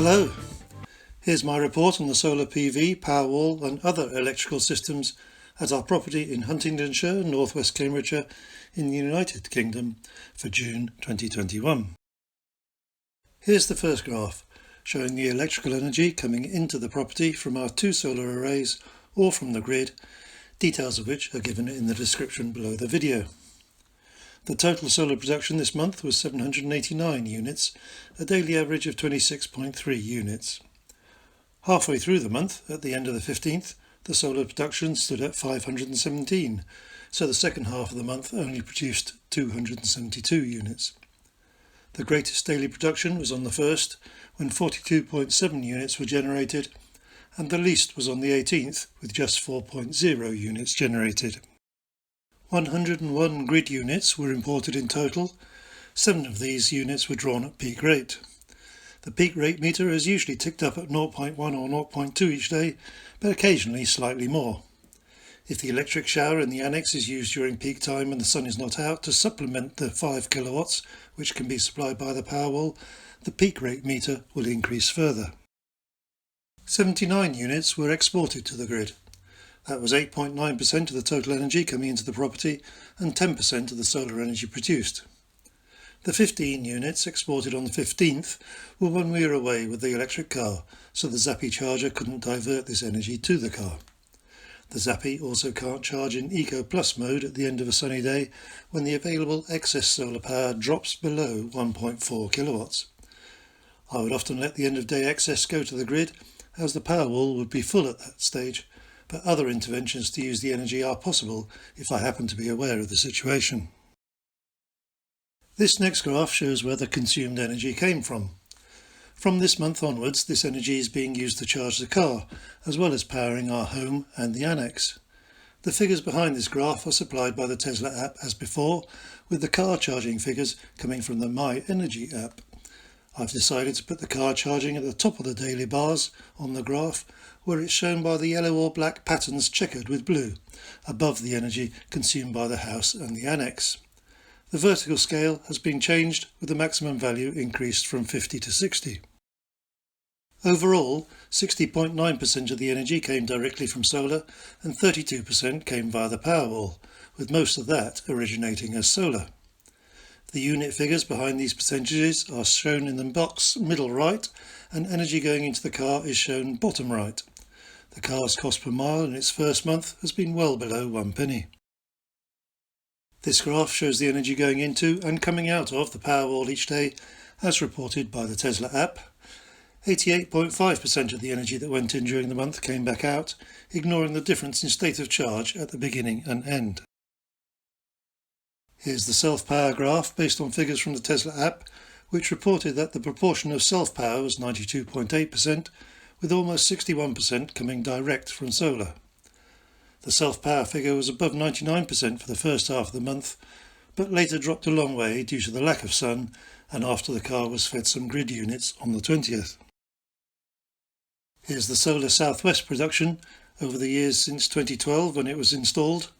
Hello, here's my report on the solar PV, Powerwall and other electrical systems at our property in Huntingdonshire, North West Cambridgeshire in the United Kingdom for June 2021. Here's the first graph showing the electrical energy coming into the property from our two solar arrays or from the grid, details of which are given in the description below the video. The total solar production this month was 789 units, a daily average of 26.3 units. Halfway through the month, at the end of the 15th, the solar production stood at 517, so the second half of the month only produced 272 units. The greatest daily production was on the 1st, when 42.7 units were generated, and the least was on the 18th, with just 4.0 units generated. 101 grid units were imported in total. 7 of these units were drawn at peak rate. The peak rate meter is usually ticked up at 0.1 or 0.2 each day, but occasionally slightly more. If the electric shower in the annex is used during peak time and the sun is not out to supplement the 5 kilowatts which can be supplied by the Powerwall, the peak rate meter will increase further. 79 units were exported to the grid. That was 8.9% of the total energy coming into the property and 10% of the solar energy produced. The 15 units exported on the 15th were when we were away with the electric car, so the zappi charger couldn't divert this energy to the car. The zappi also can't charge in Eco Plus mode at the end of a sunny day when the available excess solar power drops below 1.4 kilowatts. I would often let the end of day excess go to the grid, as the Powerwall would be full at that stage, but other interventions to use the energy are possible if I happen to be aware of the situation. This next graph shows where the consumed energy came from. From this month onwards, this energy is being used to charge the car, as well as powering our home and the annex. The figures behind this graph are supplied by the Tesla app as before, with the car charging figures coming from the My Energy app. I've decided to put the car charging at the top of the daily bars on the graph, where it's shown by the yellow or black patterns checkered with blue, above the energy consumed by the house and the annex. The vertical scale has been changed, with the maximum value increased from 50 to 60. Overall, 60.9% of the energy came directly from solar and 32% came via the Powerwall, with most of that originating as solar. The unit figures behind these percentages are shown in the box middle right, and energy going into the car is shown bottom right. The car's cost per mile in its first month has been well below 1 penny. This graph shows the energy going into and coming out of the Powerwall each day, as reported by the Tesla app. 88.5% of the energy that went in during the month came back out, ignoring the difference in state of charge at the beginning and end. Here's the self-power graph based on figures from the Tesla app, which reported that the proportion of self-power was 92.8%, with almost 61% coming direct from solar. The self-power figure was above 99% for the first half of the month, but later dropped a long way due to the lack of sun and after the car was fed some grid units on the 20th. Here's the solar southwest production over the years since 2012 when it was installed.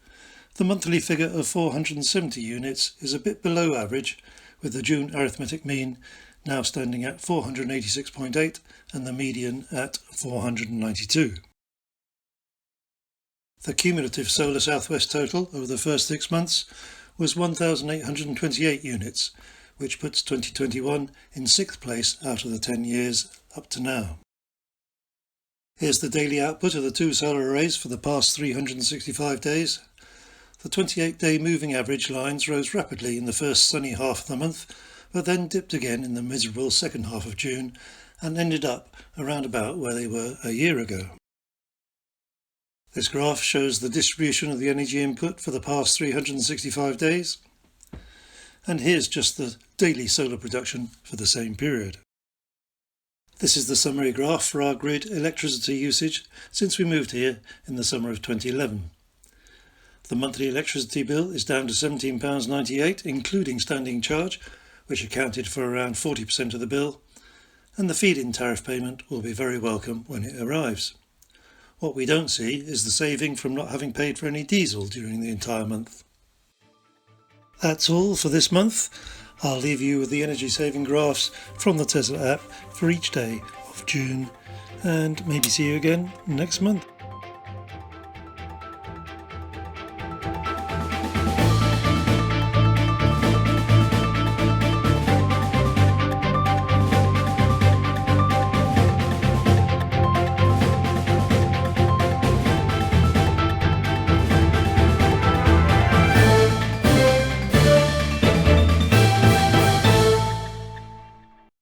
The monthly figure of 470 units is a bit below average, with the June arithmetic mean now standing at 486.8 and the median at 492. The cumulative solar southwest total over the first 6 months was 1,828 units, which puts 2021 in 6th place out of the 10 years up to now. Here's the daily output of the two solar arrays for the past 365 days. The 28-day moving average lines rose rapidly in the first sunny half of the month, but then dipped again in the miserable second half of June and ended up around about where they were a year ago. This graph shows the distribution of the energy input for the past 365 days, and here's just the daily solar production for the same period. This is the summary graph for our grid electricity usage since we moved here in the summer of 2011. The monthly electricity bill is down to £17.98, including standing charge, which accounted for around 40% of the bill, and the feed-in tariff payment will be very welcome when it arrives. What we don't see is the saving from not having paid for any diesel during the entire month. That's all for this month. I'll leave you with the energy saving graphs from the Tesla app for each day of of June, and maybe see you again next month.